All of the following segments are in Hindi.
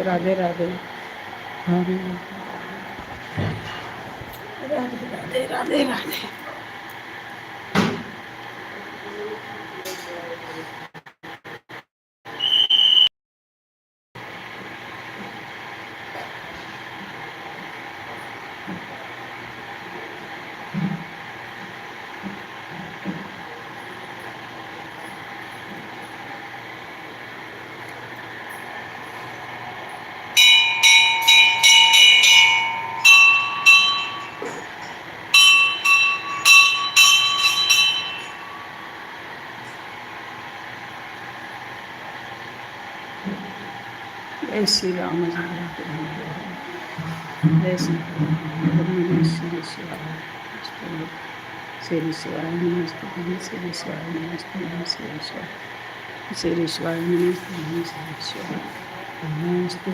राधे राधे हरे राधे राधे राधे राधे। जय श्री राम जय श्री राम श्री शिवाय श्री शिवाय नमस्ते श्री शिवाय नमस्ते श्री शिवाय श्री शिवाय नमस्ते श्री शिवाय नमस्ते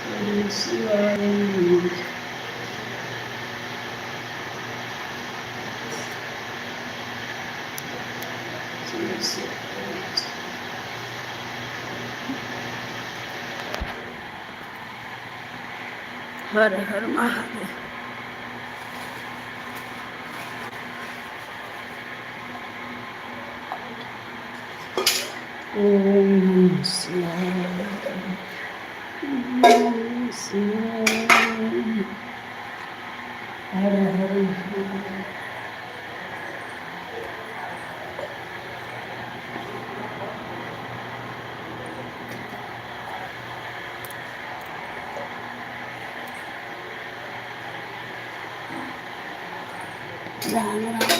श्री शिवाय नमस्ते हर हर महादेव। ओम नमः शिवाय नमः शिवाय हर हर महादेव। राम राम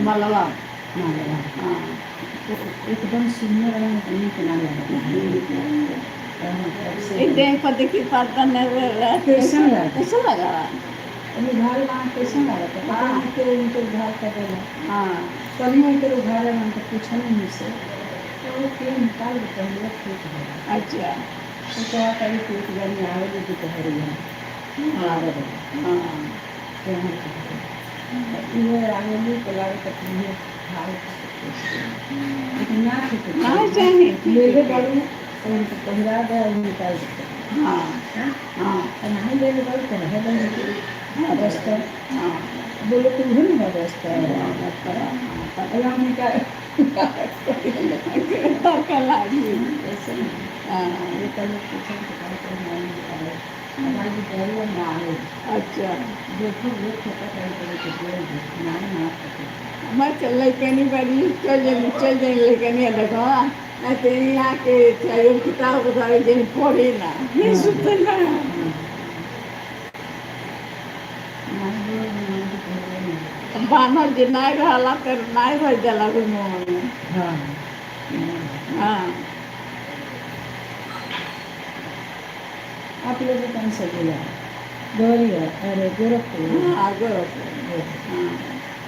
मलवा ना लगा। हाँ तो एकदम सुनने वाला में कहीं के ना लगा। एक दिन पर देखी पाता नहीं कैसा लगा? कैसा लगा? अभी घर वहाँ कैसा लगा था पता हाँ। नहीं के उनके घर का बोला हाँ कल ही उनके घर है हम तो पूछा नहीं मुझसे तो वो फिर निकाल देते हैं लोग ठीक है। अच्छा तो कहा कभी ठीक जानी आवेगी दोपहर में हाँ 12 बजे हाँ तो हम ये आवेगी तो लागे तक ये खाए लेकिन ना ठीक ना चाहिए मेरे बड़ू तो उनको पहिरा दे और निकाल देते हैं। हाँ हाँ हाँ तो नहीं ले बड़ू तो है बड़ू अवस्था हाँ बोलो तुम भी नहीं अवस्था अल्लाह ने क्या तड़का लागी ऐसे नहीं हाँ ये कल पूछा तो कहा तो मैं निकाले हमारी डरिया ना आए अच्छा देखो वो छोटा कर के बोल ना ना पकड़ मैं चल कनी बड़ी चल जाए लेकिन ये देखो मैं तो यहाँ के चाहिए किताब उतारे जन पढ़े ना ये सुनते ना बानर जे नहीं रहला तो नहीं रह जाला रूम में हाँ हाँ आप लोग कौन सा जिला गौरिया अरे गोरखपुर हाँ गोरखपुर हाँ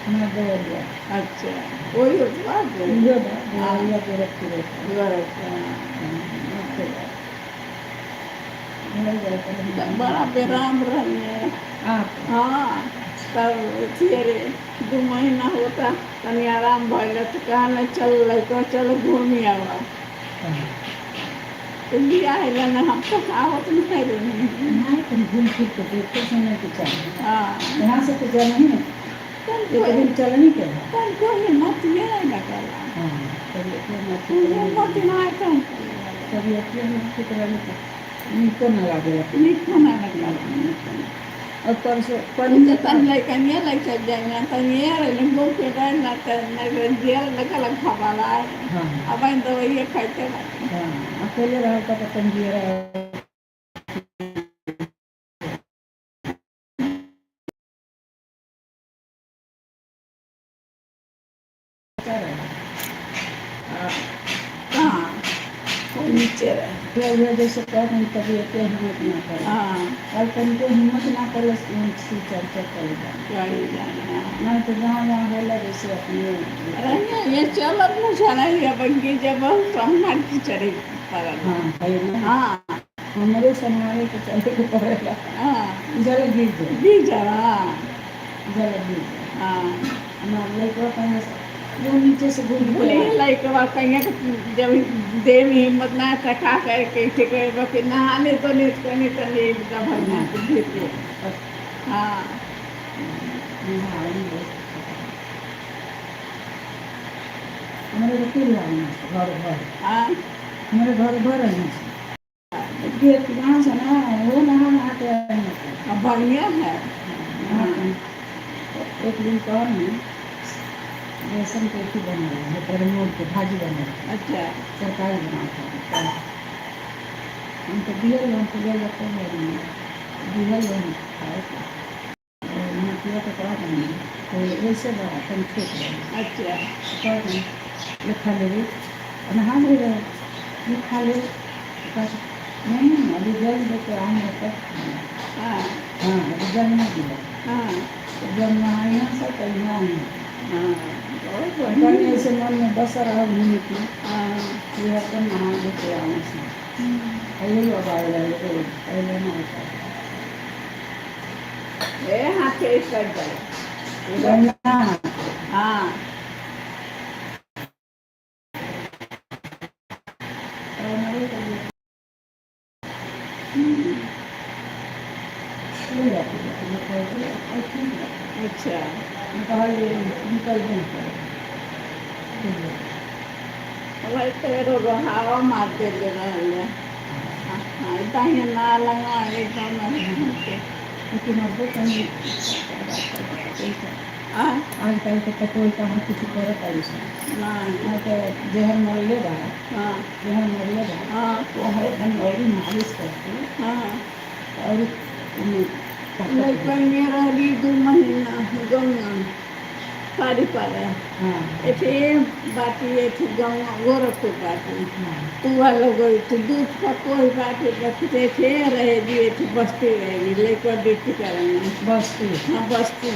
हमारा गौरिया अच्छा वही होता है गौरिया गोरखपुर बड़ा बेराम रहे आप हाँ तब फिर 2 महीना होता तनी आराम भैल तो कहना चल लड़का चल घूमी आवा लिया है ना हम तो आवत नहीं रही नहीं तुम घूम फिर के देखो समय के चाहिए हाँ यहाँ से तो जाना ही नहीं एक दिन चलनी के है तब कोई हिम्मत ये नहीं लगा हाँ कभी हिम्मत ना आता कभी अपने ठीक रहने को निको न लागे नहीं खाना लगा और परसों पंजे तन लेकिन ये लग चल जाएंगे तन ये लिंबू के डाल ना कर जेल लगा लगा वाला हाँ अब इन तो ये खाते ना हाँ अकेले रहो तो पतंग जी रहो कहाँ वो नीचे रहे फिर जैसे कह नहीं तबीयत हिम्मत ना करे हाँ और तुमको हिम्मत ना करे सी चर्चा करेगा गाड़ी जाना नहीं तो जहाँ जहाँ बोला जैसे अपने अरे ये चलत न चला ये बंगी जब सम्मान की चढ़ी पर हाँ है ना हाँ हमारे समारे के चलते को पड़ेगा हाँ जल गिर जाए बीजा हाँ जल गिर जाए हाँ हमारे लड़का कहीं वो नीचे से घूम बोले के लाइक बात कहीं जब देव हिम्मत ना टका करके ठीक है फिर नहाने तो नहीं करने तो नहीं भरना देते हाँ हमारे तो फिर घर घर हाँ हमारे घर घर है गेट वहाँ से ना वो नहा के अब बढ़िया है एक दिन कौन है बेसन के अथी बना है पर मोड़ के भाजी बना है अच्छा सरकारी बनाता है हम तो दियल हम तो ले जाते हैं दियल हम खाए और मटिया तो करा नहीं तो वैसे बड़ा कहीं छोट रहा अच्छा कर लिखा ले नहा ले रहे लिखा ले नहीं अभी जल दे के आएंगे तब हाँ हाँ अभी जल नहीं दिया हाँ जब नहाए हैं सब तो यहाँ हाँ बहुत बढ़िया करने से मन में बस रहा घूमने की हाँ ये अपन नहा लेते आने से पहले लोग आए रहे पहले ना होता ए हाँ टेस्ट कर जाए वरना हाँ हमारे को ले जाते अच्छा निकाल निकल दें भाई तेरे को हवा मारते ले रहे हैं हाँ इतना ही ना लगा एकदम लेकिन अब वो कहीं हाँ आजकल तो पेट्रोल का हम कुछ करे परेशान नहीं तो जहर मर ले रहा हाँ जहर मर ले रहा हाँ वो हर दिन और मालिश करके हाँ और लेकिन मेरा भी 2 महीना गंगा पारी पारा हाँ एथे बाटी एथे गाँव गोरखपुर बाटी हाँ तू वालों गई तो दूध का कोई बाटी रखते थे रहेगी एथे बस्ती रहेगी लेकर ड्यूटी करेंगे बस ठीक हाँ बस्ती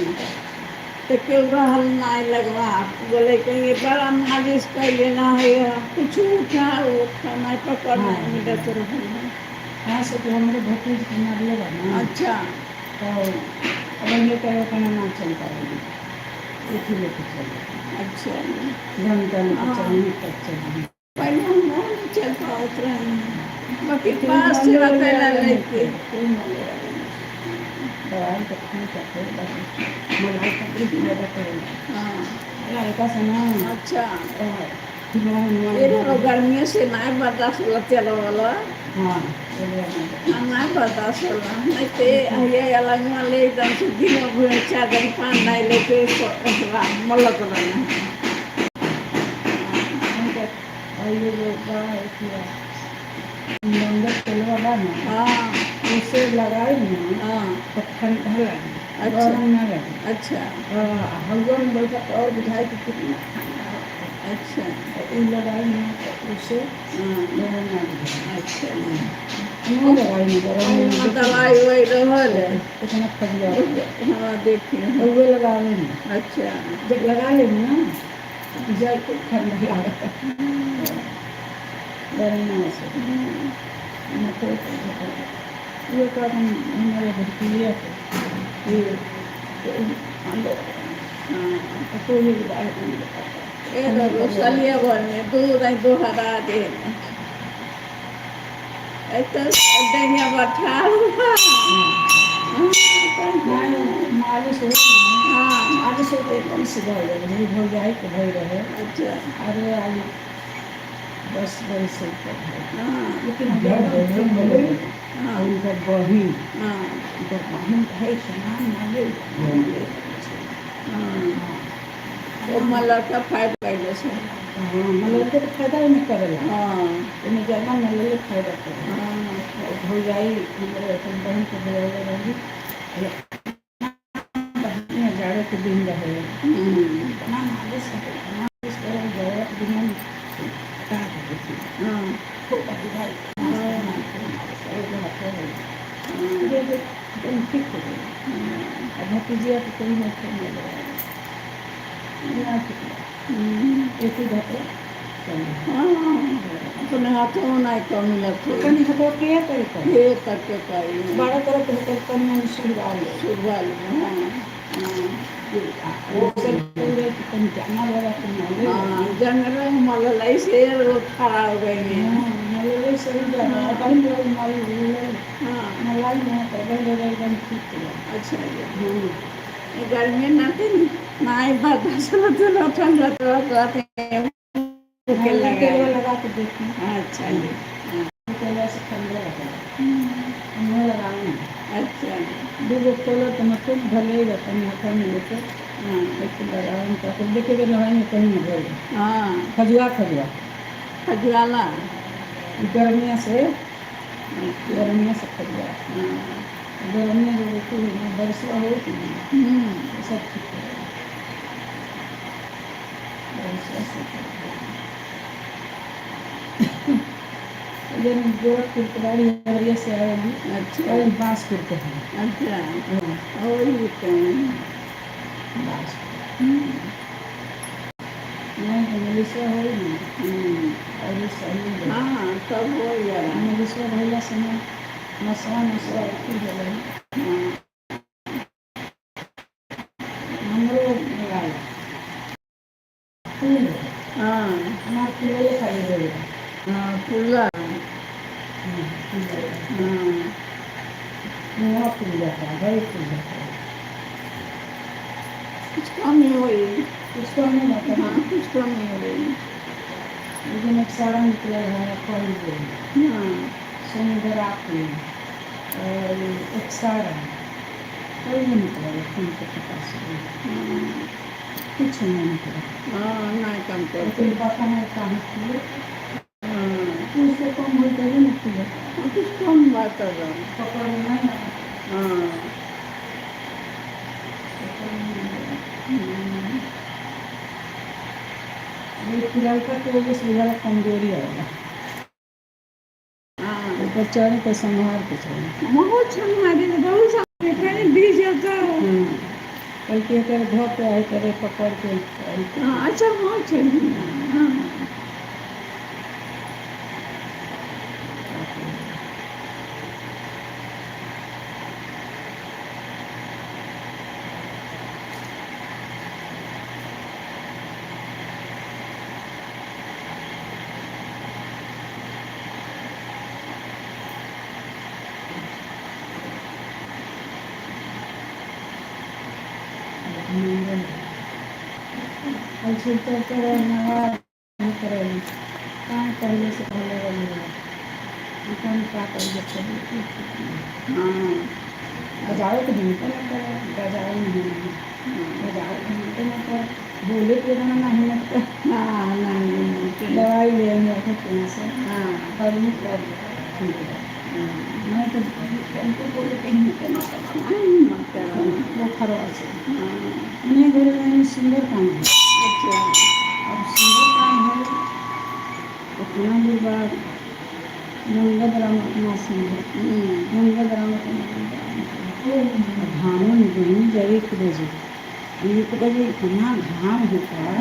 तो क्यों रहल नाय लगवा बोले कहीं बड़ा मालिश कर लेना है कुछ उठा नहीं पकड़ना है मेरा तो रहल है। हाँ से तो हमारे भतीज के मारले बा ना अच्छा तो अब ये कहो कहना ना चल पाएगी एक ही लेके चले अच्छा घंटा में हाँ। चलने तक चलेंगे पहले हम नहीं चल पाते रहे बाकी पास से अकेला लेके दवाई तो ठीक है फिर बस मलाई पकड़ी की ज़्यादा करेंगे हाँ हल्का सा ना अच्छा ये ये तो गर्मियों से नहीं बर्दाश्त होला चलो वाला हाँ नहीं बर्दाश्त होला नहीं ते ये अलग वाले एकदम से दिन भर चादर पान नहीं लेके मलक रहना और ये जो लंगर तेलवा बा ना हाँ उसे लगाई ना हाँ तो ठंडा लगे अच्छा। गरम ना लगे अच्छा हवा में बैठा तो और बुझाई कि कितना ठंडा है। अच्छा तो ये लगाई ना तो उसे हाँ गरम ना बुझाई अच्छा नहीं लगाई ना गरम में ना दवाई वही रहल है कितना खजिया हाँ देखिए और वो लगा लेंगे अच्छा जब लगा लेंगे ना जाए तो ठंडा लगता गरम ना से मतलब ये का हमारे भतीजे ये तो ये बात नहीं बताता ये तो सलिया भर में दूध है दो हरा दे तो दैनिया बैठा हुआ मालिश हो हाँ मालिश हो तो एकदम सीधा हो जाएगा नहीं भर जाए तो भर रहे अच्छा अरे आज बस बड़ी सही कर हाँ लेकिन हाँ उनका बहिन हाँ उनका बहिन है समान माले हाँ वो मला का फायदा पहले से मतलब तो फायदा ही नहीं करेगा हाँ उन्हें ज़्यादा मतलब फायदा करेगा हाँ हो जाए हमारे अपन बहन को बुलाया रहेगी बहन जाड़े के दिन रहे इतना मालिश करे जाड़े के दिन में काट देती हाँ खूब भाई एकदम ठीक हो गई अब भतीजिया तो कोई नहीं नहीं लगाया एक ही घटे हाँ अपने हाथों में नहीं कम मिलत हो कहीं हटो क्या करे कर ये तक के पाई बड़ा तरह के होटल पर में सुरवाल सुरवाल हाँ वो सब पूरे कहीं जाना लगा तो माले हाँ जंगल मलाई से रोड खड़ा हो गई है माले सही जाना कहीं लोग माली हाँ मलाई में कहीं लोग एकदम ठीक है अच्छा ये गर्मी ना थे नहीं बर्दाश्त होते ना ठंडा तो कहते हैं के लगा के देखी अच्छा जी तेल से ठंडा लगा हमें लगाना अच्छा दूगो तेल तो मतलब भले ही रहता है हाथ में लेके हाँ एक लगाऊँ तो देखेगा नहाए में कहीं नहीं भले हाँ खजुआ खजुआला गर्मिया से खजुआ गर्मिया जो होती है बरसा हो सब ठीक है बरसा से ये गोरखपुर के गाड़ी हरिया से आएगी अच्छा और बांसपुर के हैं अच्छा और ये कहीं बांसपुर नहीं तो मलेशिया हो ही नहीं और ये सही है हाँ तब हो गया मलेशिया भैया समय नशा की हो गई हमरो लगाया फूल हाँ हमारे फूल खाई देगा हाँ फूला मुँह फूल जाता है बड़ी फूल जाता है कुछ कम ही हुई उसको नहीं लगता हाँ कुछ कम ही हुई लेकिन एक सारा निकला है फल हुई हाँ समुद्र आती और एक सारा कोई नहीं निकला फूल के पास कुछ नहीं निकला हाँ नहीं कम कर लेकिन पता है कहाँ फूल हाँ उससे कम हो जाए ना फूल कुछ कम बात है पकड़ में नहीं आता हाँ पकड़ में नहीं आता। लड़का की वजह से ज़्यादा कमजोरी आएगा। हाँ ऊपर चढ़े तो संभाल के चढ़े। बहुत हमारे बहुत सारे पहले दी जाता है। कल के कर धो पे आए करे पकड़ के हाँ अच्छा बहुत चढ़ी। हाँ कल से चलते रहे नवाज करेंगे काम करने से पहले वाली काम क्या करेंगे। हाँ बजाओ तो हिम्मत न करो, बजाओ नहीं बजाओ तो हिम्मत न करो, बोले तो ना ना हिम्मत कर। हाँ नहीं दवाई ले आएंगे कहीं से। हाँ और नहीं कर ठीक है। मैं तो उनको बोले कि हिम्मत न करो, वो खरवा से नहीं घर में सुंदर काम है। अच्छा अब सुंदर काम है उतना भी बात नंगद राम अपना सुंदर नंगद राम अपना घामों में गई जब 1 बजे इतना घाम होता है।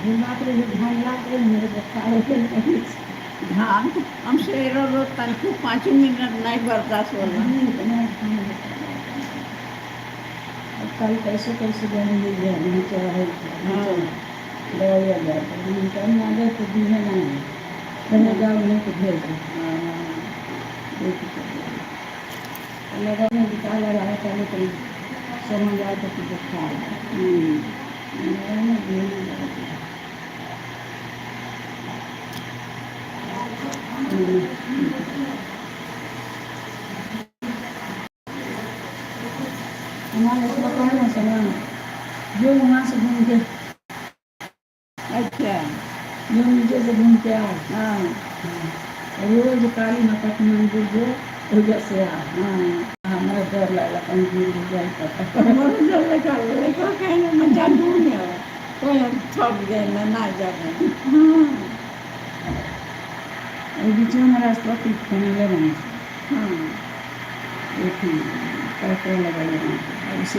वो बात रही घाम लाग रही मेरे बच्चा धान हम शेर और तनको 5 मिनट नहीं बर्दाश्त होला। इतना घाम होता है। अब कल कैसे कैसे जाने मिल गया नहीं चाहे दवाइया जाए कम आ जाए तो दी है नहीं कहीं जाओ नहीं तो भेज लगा में बिता लगा है पहले कहीं समझ आए तो कुछ खा हमारे इसका कहना समान जो वहाँ से घूम के अच्छा जो नीचे से घूम के आए हाँ रोज काली माता के मंदिर जो वजह से आ हमारा डर लगा कहीं गिर जाए पता हमारे डर लगा लड़का कहने में जादू नहीं है कोई हम थक गए ना जाने। बीच में हमारा रास्ता पीट करने लगा हाँ पैसे लगा लगा ऐसे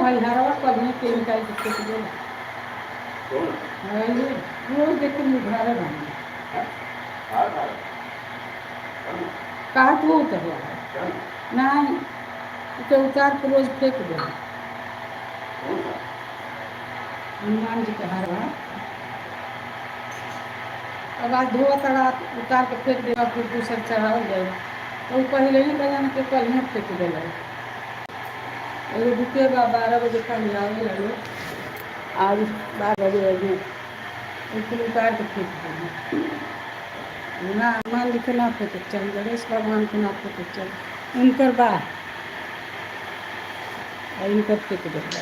भाई हरवा करने के निकाल के रोज देखे घर कहा तो उतर नहीं तो उतार के रोज फेंक दे हनुमान जी का हरवा अब आज धोआ तड़ा उतार के फेंक देगा फिर दूसर चढ़ाओ जाए तो पहले ही कह के कल ही फेंक दे एगो रुकेगा 12 बजे कल जाओगे लगे आज 12 बजे फिर उतार के फेंक देंगे ना मान लिखे ना फेंके चल गणेश भगवान को ना फेंके चल उनकर बात और इनकर फेंक देगा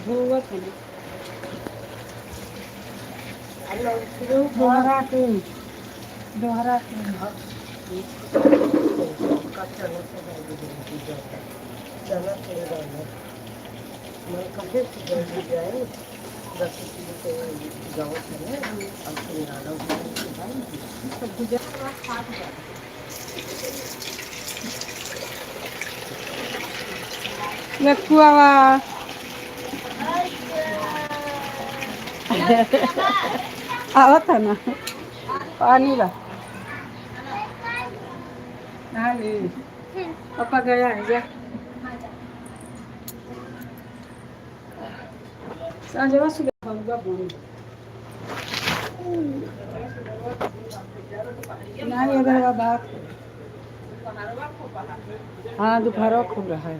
धोवत है दोहरा के दोहरा के लखुआवा आवत है ना पानी ला पापा गया है जा सांजवा सुबह होगा बोल ना अगर बात हाँ दोपहर खूब रहा है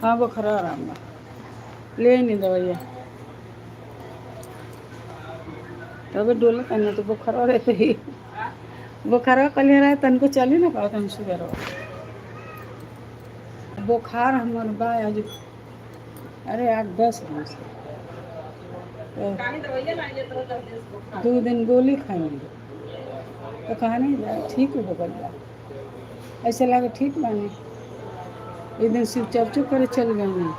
हाँ बुखार आराम बा ले नहीं दवाइया तब डोल करना तो बुखार रहते ही बुखार कल रहा तन को चली ना पाओ तुम शुगर बुखार हमारे बा आज अरे 8-10 दिन से 2 दिन गोली खाएंगे तो कहा नहीं जा ठीक हो गया ऐसे लगे ठीक माने एक दिन सिर्फ चर्चो करे चल गए हैं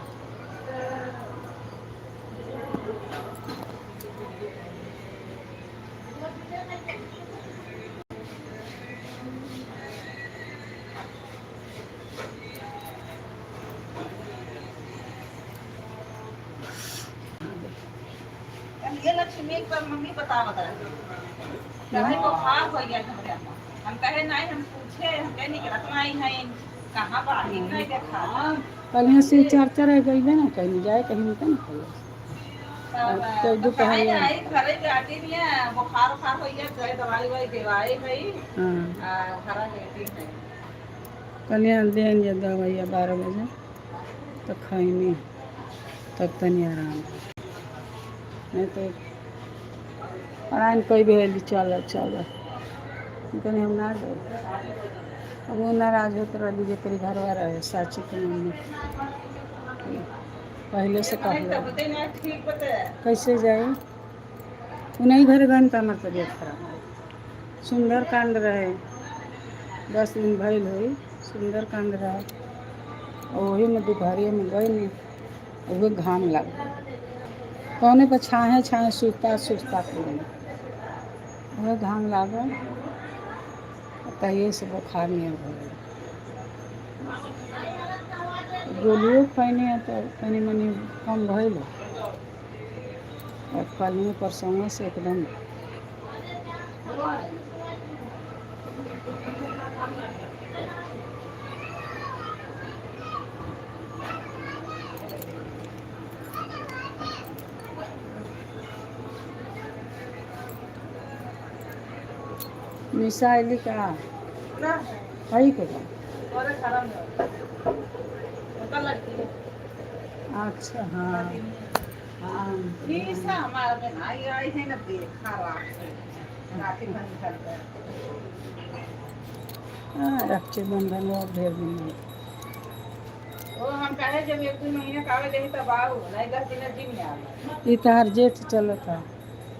ये लक्ष्मी पर मम्मी बता कहीं बुखार हो गया हमरे अम्मा हम कहे नहीं हम पूछे हम कहे नहीं रखना ही है कहाँ पर आई नहीं देखा कल यहाँ से चर्चा रह गई है ना कहीं जाए कहीं निकल ना तो दोपहर आई घरे जाती नहीं है बुखार बुखार हो गया गए दवाई वाई देवाई भाई हाँ खरा देती है कल यहाँ देंगे दवाई 12 बजे तो खाएंगे तब तनी आराम नहीं तो आराम कोई भी है चल कहीं हम ना गए अब वो नाराज होते रह लीजिए तेरी घर वाला है साची के मम्मी पहले से कह कैसे जाए उन्हीं घर गन का हमार तबियत खराब सुंदर कांड रहे 10 दिन भइल हुई सुंदर कांड रहा वही में दोपहरिया में गई नहीं वही घाम लग कौने पर छाए सूखता के वह घाम लागल तहिए से बुखार नहीं हो गोलियों खैने है तो तनी मनी कम भइल और कल में परसों से एकदम निशा अली का है के अच्छा हाँ रक्षाबंधन और ढेर दिन हम कहे जब 1-2 महीने का आवे देही तब आओ नहीं 10 दिन जिम में आओ ये तार जेठ चलो था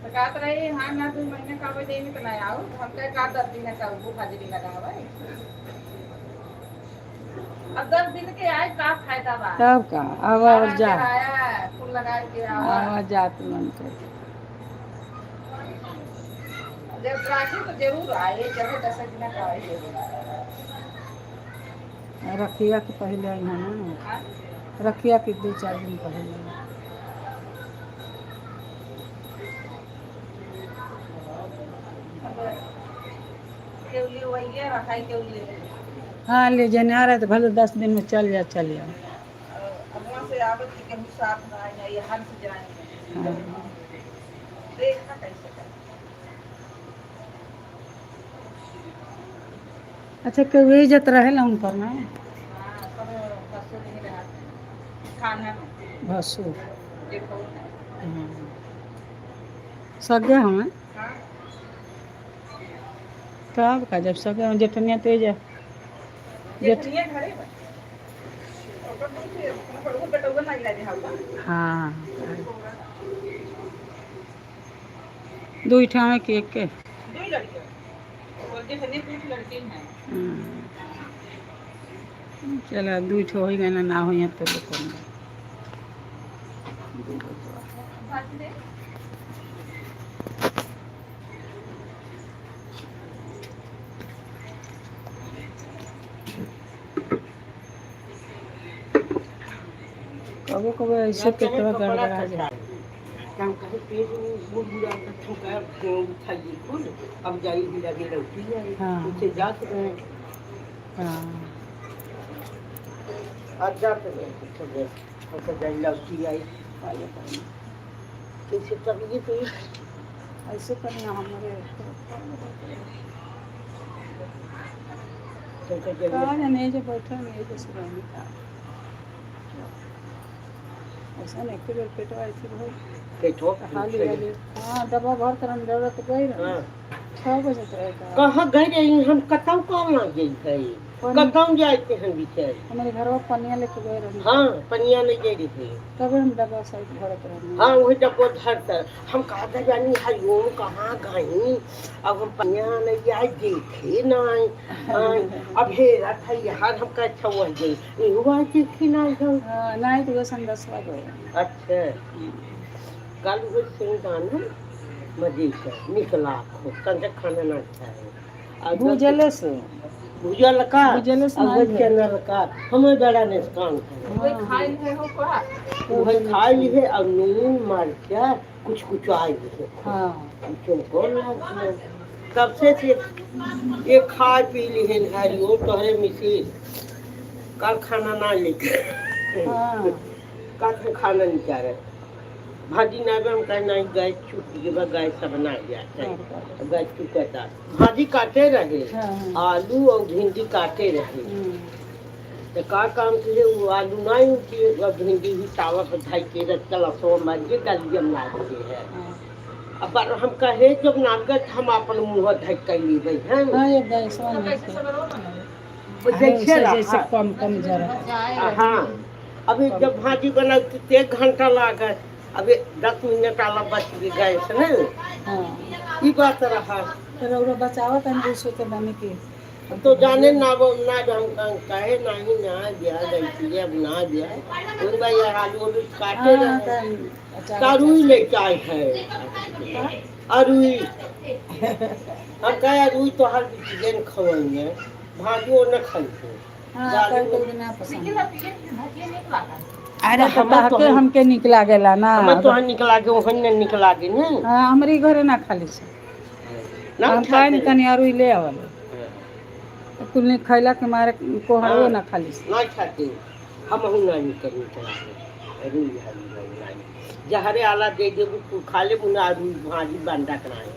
तो कहत रही हाँ ना 2 महीने का आवे देही तो नहीं आओ हम कहे का 10 दिन का वो हाजिरी लगावे अब 10 दिन के आए का फायदा बा तब का आवाज जा फूल लगा के आवाज जात मन के जब राखी तो जरूर आए जब 10 दिन का आए जरूर रखिया के पहले आई है ना रखिया के 2-4 दिन पहले हाँ ले जाने आ रहा तो भले 10 दिन में चल जा से आवत के साथ ना आए ये हर से जाए हाँ देखना कैसे अच्छा कोई इज्जत रहे ना उन पर ना खाना भसू देखो सगे हमें तब का जब सगे जेठनिया तेज हाँ दू ठा में केक के चलो दू ठो हो गए ना हो तो लोग कबो कबो ऐसे पेटवा गड़बड़ा जाए काम करे पेट में बूढ़ बुढ़ा का ठोका खाइए खुद अब जाइए भी लगे रोटी है हाँ। उसे जात रहे हाँ आज जाते रहे सब ऐसा जाइए लौटी आई पाले पाले कैसे करिए तो ऐसे करना हमारे कैसे जाइए कहाँ जाने जो बैठा नहीं तो सुनाने का ऐसा नहीं कि बेर पेटवा ऐसे बहुत पेटो खाली वाली हाँ दवा भर तरह जरूरत गई ना हाँ 6 बजे रहेगा कहाँ गए रही हम कतौ कहाँ ना गई थे कतौ जाते हैं बिचारे हमारे घर में पनिया लेके गए रहे हाँ पनिया नहीं गई रही तभी हम दवा साइड भरत रहे हाँ वही डब्बो धरता हम कहा था जानी हरिओम कहाँ गई अब हम पनिया नहीं आई देखे नहीं अब हेरा था यार हम का अच्छा हुआ गई हुआ देखी नहीं हाँ नहीं तो वैसे 10 बजे अच्छा कल वो सिंगाना मजे का निकला खो कंजक खाना ना अच्छा है भूजले से भुजल का भुजले से अब चैनल का हमें बड़ा निष्काम कोई खाई है हो का वही खाई ली है और नून मरचा कुछ कुछ आई है हाँ तुमको तब से ये खा पी ली है हरिओ तोहरे मिसी कल खाना ना लेके हाँ कल खाना नहीं चाह रहे भाजी ना हम कहना गैस छूट गया गैस सब बना गया गैस चुका भाजी काटे रहे आलू और भिंडी काटे रहे तो का काम किए वो आलू नहीं किए और भिंडी भी तावा पर धाई के रखल सो मर्जी दलियम नाचते है अब हम कहे जब नागत हम अपन मुँह ढक कर ली हैं हाँ ये गैस जैसे जैसे कम कम जरा हाँ अभी जब भाजी बना 1 घंटा लागत अभी 10 मिनट आला बच गैस ना हाँ ये बात रहा तो रौरा बचावा तन दूसरे के बने के तो जाने ना वो ना हम कहे नहीं ना दिया गई अब ना दिया उन भाई आलू काटे रहे कारुई ले चाय है अरुई हम कहे अरुई तो हर चीजें खवाएंगे भाजियो न खाते हाँ कल ना पसंद अरे तो हमके निकला गेला ना हमें तो निकला के वहन ने निकला के ना हां हमरी घरे ना खाली से ना हम पानी तनी आरु ले आवल कुल ने खैला के मारे को हरो ना खाली से ना खाते हम हूं ना निकल निकला अरुई हरी जहरे आला दे दे खा ले मुना अरुई भाजी बंदा कराए